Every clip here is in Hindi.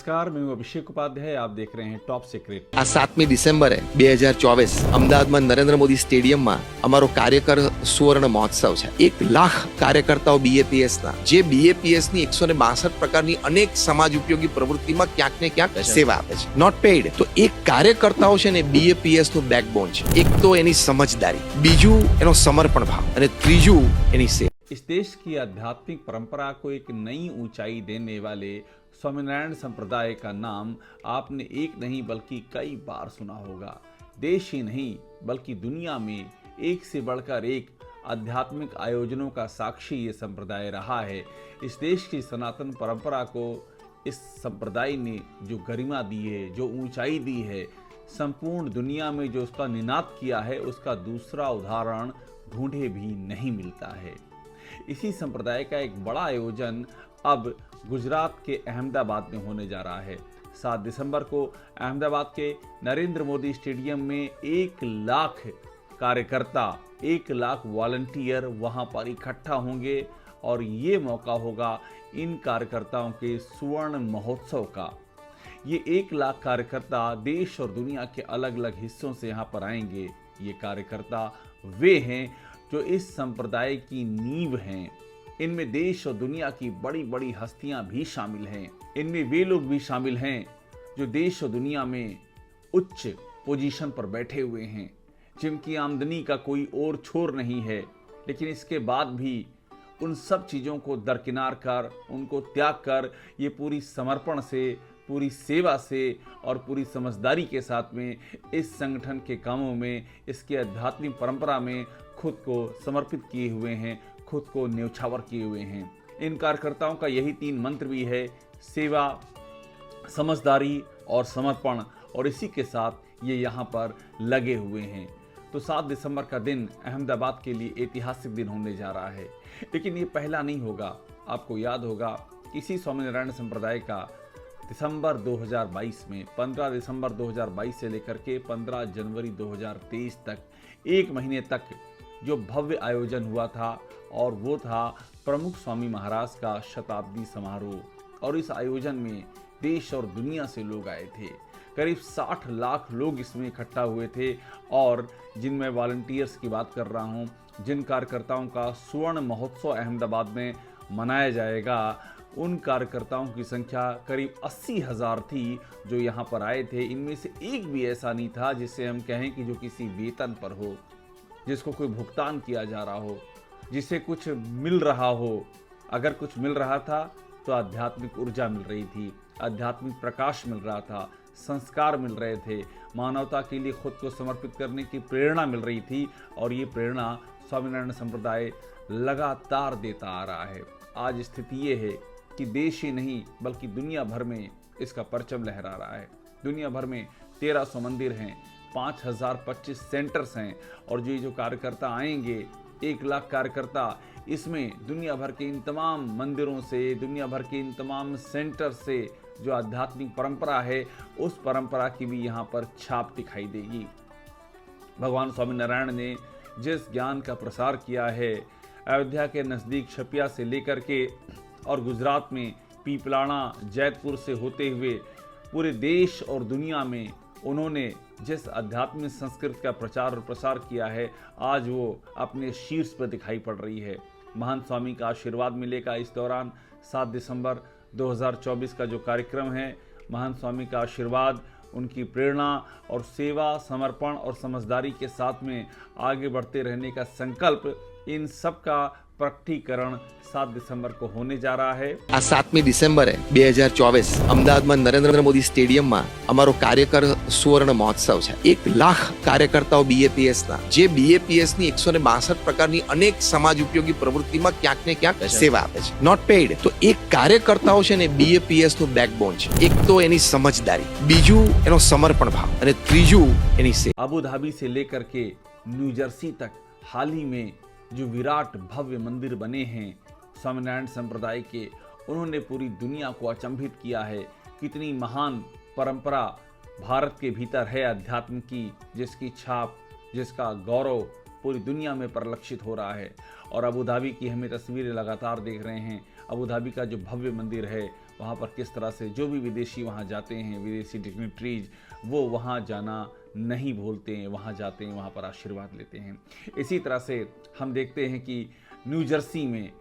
नमस्कार, मैं हूं अभिषेक उपाध्याय। आप देख रहे हैं टॉप सीक्रेट। આ 7મી ડિસેમ્બરે 2024 અમદાવાદમાં નરેન્દ્ર મોદી સ્ટેડિયમમાં અમારો કાર્યકર સુવર્ણ મહોત્સવ છે. 1 લાખ કાર્યકર્તાઓ બીએપીએસના જે બીએપીએસની 162 પ્રકારની અનેક સમાજ ઉપયોગી પ્રવૃત્તિમાં ક્યાંક ને ક્યાંક સેવા આપે છે. Not paid. તો એક કાર્યકર્તાઓ છે ને બીએપીએસનું બેકબોન છે. એક તો એની સમજદારી, બીજું એનો સમર્પણ ભાવ અને ત્રીજું એની સેવા. इस देश की आध्यात्मिक परंपरा को एक नई ऊंचाई देने वाले स्वामीनारायण संप्रदाय का नाम आपने एक नहीं बल्कि कई बार सुना होगा। देश ही नहीं बल्कि दुनिया में एक से बढ़कर एक आध्यात्मिक आयोजनों का साक्षी ये संप्रदाय रहा है। इस देश की सनातन परंपरा को इस संप्रदाय ने जो गरिमा दी है, जो ऊंचाई दी है, संपूर्ण दुनिया में जो उसका निनाद किया है, उसका दूसरा उदाहरण ढूंढे भी नहीं मिलता है। इसी संप्रदाय का एक बड़ा आयोजन अब गुजरात के अहमदाबाद में होने जा रहा है। 7 दिसंबर को अहमदाबाद के नरेंद्र मोदी स्टेडियम में 1 लाख कार्यकर्ता, 1 लाख वॉलंटियर वहां पर इकट्ठा होंगे और ये मौका होगा इन कार्यकर्ताओं के सुवर्ण महोत्सव का। ये 1 लाख कार्यकर्ता देश और दुनिया के अलग अलग हिस्सों से यहाँ पर आएंगे। ये कार्यकर्ता वे हैं जो इस संप्रदाय की नींव हैं। इनमें देश और दुनिया की बड़ी बड़ी हस्तियां भी शामिल हैं। इनमें वे लोग भी शामिल हैं जो देश और दुनिया में उच्च पोजीशन पर बैठे हुए हैं, जिनकी आमदनी का कोई और छोर नहीं है, लेकिन इसके बाद भी उन सब चीज़ों को दरकिनार कर, उनको त्याग कर, ये पूरी समर्पण से, पूरी सेवा से और पूरी समझदारी के साथ में इस संगठन के कामों में, इसके आध्यात्मिक परंपरा में खुद को समर्पित किए हुए हैं, खुद को न्यौछावर किए हुए हैं। इन कार्यकर्ताओं का यही 3 मंत्र भी है: सेवा, समझदारी और समर्पण। और इसी के साथ ये यहाँ पर लगे हुए हैं। तो 7 दिसंबर का दिन अहमदाबाद के लिए ऐतिहासिक दिन होने जा रहा है। लेकिन ये पहला नहीं होगा। आपको याद होगा किसी स्वामीनारायण संप्रदाय का दिसंबर 2022 में 15 दिसंबर 2022 से लेकर के 15 जनवरी 2023 तक 1 महीने तक जो भव्य आयोजन हुआ था, और वो था प्रमुख स्वामी महाराज का शताब्दी समारोह। और इस आयोजन में देश और दुनिया से लोग आए थे। करीब 60 लाख लोग इसमें इकट्ठा हुए थे। और जिनमें वॉलंटियर्स की बात कर रहा हूँ, जिन कार्यकर्ताओं का सुवर्ण महोत्सव अहमदाबाद में मनाया जाएगा, उन कार्यकर्ताओं की संख्या करीब 80,000 थी जो यहाँ पर आए थे। इनमें से एक भी ऐसा नहीं था जिसे हम कहें कि जो किसी वेतन पर हो, जिसको कोई भुगतान किया जा रहा हो, जिसे कुछ मिल रहा हो। अगर कुछ मिल रहा था तो आध्यात्मिक ऊर्जा मिल रही थी, आध्यात्मिक प्रकाश मिल रहा था, संस्कार मिल रहे थे, मानवता के लिए खुद को समर्पित करने की प्रेरणा मिल रही थी। और ये प्रेरणा स्वामीनारायण संप्रदाय लगातार देता आ रहा है। आज स्थिति ये है कि देश ही नहीं बल्कि दुनिया भर में इसका परचम लहरा रहा है। दुनिया भर में 1300 मंदिर हैं, 5025 सेंटर्स हैं। और जो कार्यकर्ता आएंगे, 1 लाख कार्यकर्ता, इसमें दुनिया भर के इन तमाम मंदिरों से, दुनिया भर के इन तमाम सेंटर से जो आध्यात्मिक परंपरा है, उस परंपरा की भी यहाँ पर छाप दिखाई देगी। भगवान स्वामीनारायण ने जिस ज्ञान का प्रसार किया है, अयोध्या के नज़दीक छपिया से लेकर के और गुजरात में पीपलाणा, जैतपुर से होते हुए पूरे देश और दुनिया में उन्होंने जिस आध्यात्मिक संस्कृति का प्रचार और प्रसार किया है, आज वो अपने शीर्ष पर दिखाई पड़ रही है। महान स्वामी का आशीर्वाद मिलेगा इस दौरान। 7 दिसंबर 2024 का जो कार्यक्रम है, महान स्वामी का आशीर्वाद, उनकी प्रेरणा और सेवा, समर्पण और समझदारी के साथ में आगे बढ़ते रहने का संकल्प, इन सब का પ્રકટીકરણ 7 દિસંબર को होने जा रहा है। આ 7મી ડિસેમ્બરે 2024 અમદાવાદમાં નરેન્દ્ર મોદી સ્ટેડિયમમાં અમારો કાર્યકર સુવર્ણ મહોત્સવ છે. 1 લાખ કાર્યકર્તાઓ બીએપીએસના જે બીએપીએસની 162 પ્રકારની અનેક સમાજ ઉપયોગી પ્રવૃત્તિમાં ક્યાંક ને ક્યાંક સેવા આપે છે. Not paid. તો એક કાર્યકર્તાઓ છે ને બીએપીએસનું બેકબોન છે. એક તો એની સમજદારી, બીજું એનો સમર્પણ ભાવ અને ત્રીજું એની સેવા. अबू धाबी से लेकर के न्यू जर्सी तक हाल ही में जो विराट भव्य मंदिर बने हैं स्वामीनारायण संप्रदाय के, उन्होंने पूरी दुनिया को अचंभित किया है। कितनी महान परंपरा भारत के भीतर है अध्यात्म की, जिसकी छाप, जिसका गौरव पूरी दुनिया में परिलक्षित हो रहा है। और अबू धाबी की हमें तस्वीरें लगातार देख रहे हैं। अबू धाबी का जो भव्य मंदिर है वहाँ पर किस तरह से जो भी विदेशी वहाँ जाते हैं, विदेशी डिग्निटरीज, वो वहाँ जाना नहीं भूलते हैं, वहाँ जाते हैं, वहाँ पर आशीर्वाद लेते हैं। इसी तरह से हम देखते हैं कि न्यू जर्सी में,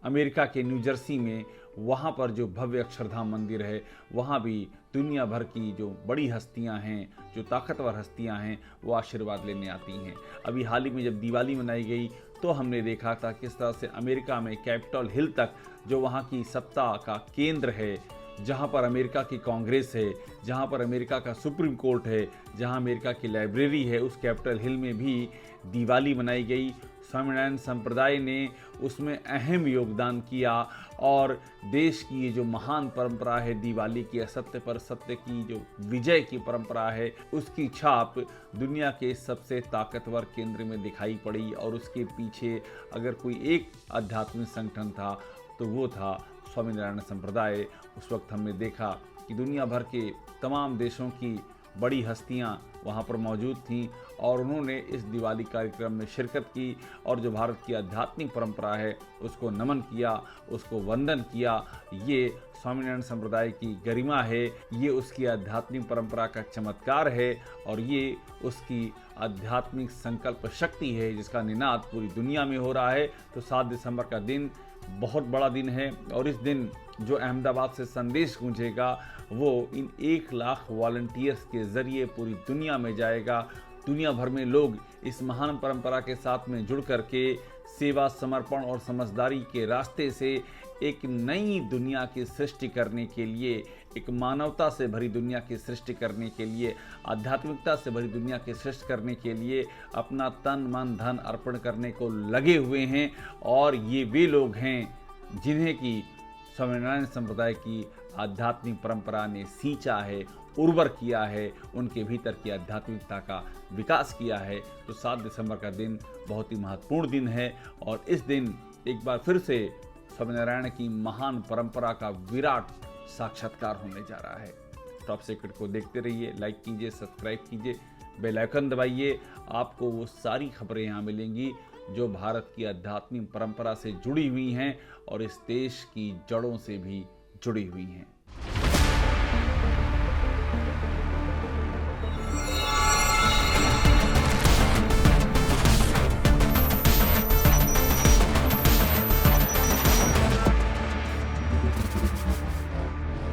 अमेरिका के न्यू जर्सी में, वहाँ पर जो भव्य अक्षरधाम मंदिर है, वहाँ भी दुनिया भर की जो बड़ी हस्तियाँ हैं, जो ताकतवर हस्तियाँ हैं, वो आशीर्वाद लेने आती हैं। अभी हाल ही में जब दिवाली मनाई गई तो हमने देखा था किस तरह से अमेरिका में कैपिटल हिल तक, जो वहाँ की सत्ता का केंद्र है, जहाँ पर अमेरिका की कांग्रेस है, जहाँ पर अमेरिका का सुप्रीम कोर्ट है, जहाँ अमेरिका की लाइब्रेरी है, उस कैपिटल हिल में भी दिवाली मनाई गई। स्वामीनारायण संप्रदाय ने उसमें अहम योगदान किया और देश की ये जो महान परंपरा है दिवाली की, असत्य पर सत्य की जो विजय की परंपरा है, उसकी छाप दुनिया के सबसे ताकतवर केंद्र में दिखाई पड़ी। और उसके पीछे अगर कोई एक आध्यात्मिक संगठन था तो वो था स्वामीनारायण संप्रदाय। उस वक्त हमने देखा कि दुनिया भर के तमाम देशों की बड़ी हस्तियां वहां पर मौजूद थीं और उन्होंने इस दिवाली कार्यक्रम में शिरकत की और जो भारत की आध्यात्मिक परंपरा है उसको नमन किया, उसको वंदन किया। ये स्वामीनारायण संप्रदाय की गरिमा है, ये उसकी आध्यात्मिक परंपरा का चमत्कार है और ये उसकी आध्यात्मिक संकल्प शक्ति है जिसका निनाद पूरी दुनिया में हो रहा है। तो 7 दिसंबर का दिन बहुत बड़ा दिन है और इस दिन जो अहमदाबाद से संदेश गूंजेगा वो इन 1 लाख वॉलंटियर्स के ज़रिए पूरी दुनिया में जाएगा। दुनिया भर में लोग इस महान परंपरा के साथ में जुड़ करके सेवा, समर्पण और समझदारी के रास्ते से एक नई दुनिया की सृष्टि करने के लिए, एक मानवता से भरी दुनिया की सृष्टि करने के लिए, आध्यात्मिकता से भरी दुनिया की सृष्टि करने के लिए अपना तन मन धन अर्पण करने को लगे हुए हैं। और ये वे लोग हैं जिन्हें की स्वामीनारायण संप्रदाय की आध्यात्मिक परंपरा ने सींचा है, उर्वर किया है, उनके भीतर की आध्यात्मिकता का विकास किया है। तो 7 दिसंबर का दिन बहुत ही महत्वपूर्ण दिन है और इस दिन एक बार फिर से स्वामीनारायण की महान परंपरा का विराट साक्षात्कार होने जा रहा है। टॉप सीक्रेट को देखते रहिए, लाइक कीजिए, सब्सक्राइब कीजिए, बेल आइकन दबाइए। आपको वो सारी खबरें यहाँ मिलेंगी जो भारत की आध्यात्मिक परंपरा से जुड़ी हुई हैं और इस देश की जड़ों से भी जुड़ी हुई हैं।